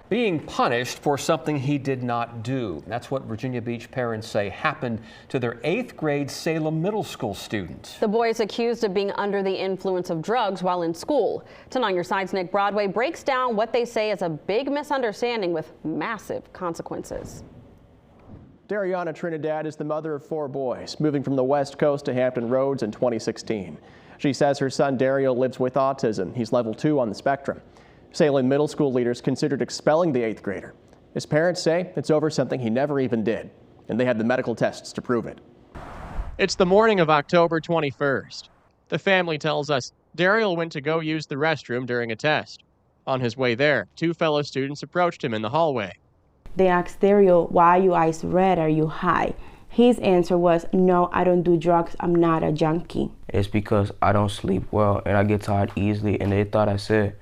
being punished for something he did not do. That's what Virginia Beach parents say happened to their 8th grade Salem Middle School student. The boy is accused of being under the influence of drugs while in school. Tonight, On Your Side's Nick Broadway breaks down what they say is a big misunderstanding with massive consequences. Dariana Trinidad is the mother of 4 boys, moving from the West Coast to Hampton Roads in 2016. She says her son Dariel lives with autism. He's level 2 on the spectrum. Salem Middle School leaders considered expelling the 8th grader. His parents say it's over something he never even did, and they had the medical tests to prove it. It's the morning of October 21st. The family tells us Dariel went to go use the restroom during a test. On his way there, 2 fellow students approached him in the hallway. They asked Dariel, "Why are your eyes red? Are you high?" His answer was, "No, I don't do drugs. I'm not a junkie." It's because I don't sleep well and I get tired easily, and they thought I said,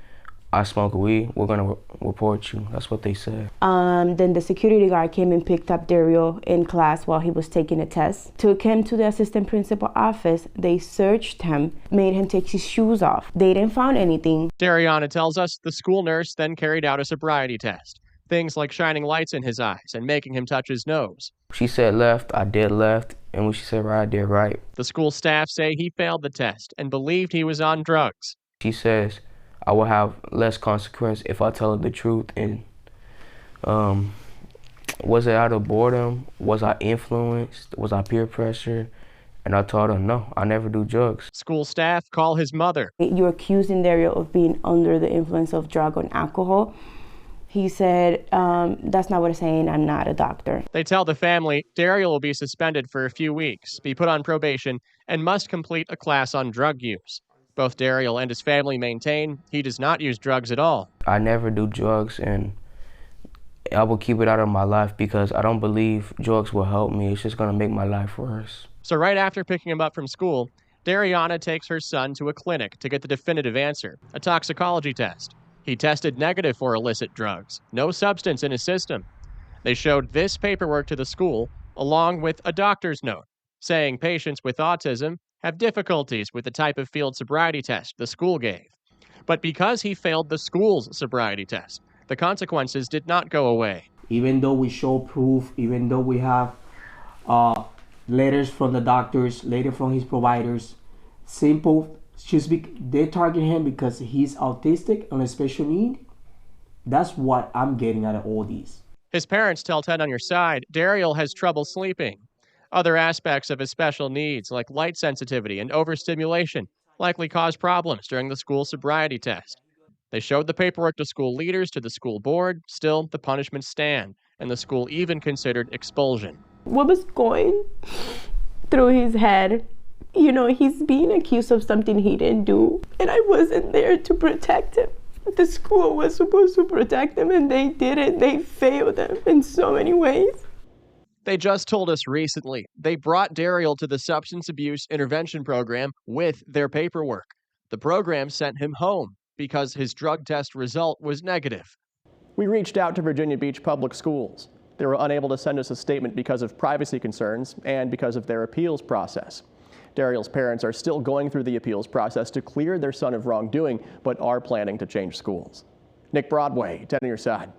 "I smoke weed, we're gonna report you." That's what they said. Then the security guard came and picked up Dariel in class while he was taking a test, took him to the assistant principal office. They searched him, made him take his shoes off. They didn't find anything. Dariana tells us the school nurse then carried out a sobriety test. Things like shining lights in his eyes and making him touch his nose. She said left, I did left, and when she said right, I did right. The school staff say he failed the test and believed he was on drugs. She says I will have less consequence if I tell her the truth. And was it out of boredom? Was I influenced? Was I peer pressure? And I told her, no, I never do drugs. School staff call his mother. You're accusing Dariel of being under the influence of drug and alcohol. He said, that's not what I'm saying, I'm not a doctor. They tell the family Dariel will be suspended for a few weeks, be put on probation, and must complete a class on drug use. Both Dariel and his family maintain he does not use drugs at all. I never do drugs, and I will keep it out of my life because I don't believe drugs will help me. It's just going to make my life worse. So right after picking him up from school, Dariana takes her son to a clinic to get the definitive answer, a toxicology test. He tested negative for illicit drugs, no substance in his system. They showed this paperwork to the school, along with a doctor's note, saying patients with autism have difficulties with the type of field sobriety test the school gave. But because he failed the school's sobriety test, the consequences did not go away. Even though we show proof, even though we have letters from the doctors, letters from his providers, they target him because he's autistic and a special need. That's what I'm getting out of all these. His parents tell 10 on Your Side Dariel has trouble sleeping. Other aspects of his special needs, like light sensitivity and overstimulation, likely cause problems during the school sobriety test. They showed the paperwork to school leaders, to the school board. Still, the punishments stand, and the school even considered expulsion. What was going through his head? You know, he's being accused of something he didn't do, and I wasn't there to protect him. The school was supposed to protect him, and they didn't. They failed him in so many ways. They just told us recently they brought Dariel to the substance abuse intervention program with their paperwork. The program sent him home because his drug test result was negative. We reached out to Virginia Beach Public Schools. They were unable to send us a statement because of privacy concerns and because of their appeals process. Dariel's parents are still going through the appeals process to clear their son of wrongdoing, but are planning to change schools. Nick Broadway, 10 on Your Side.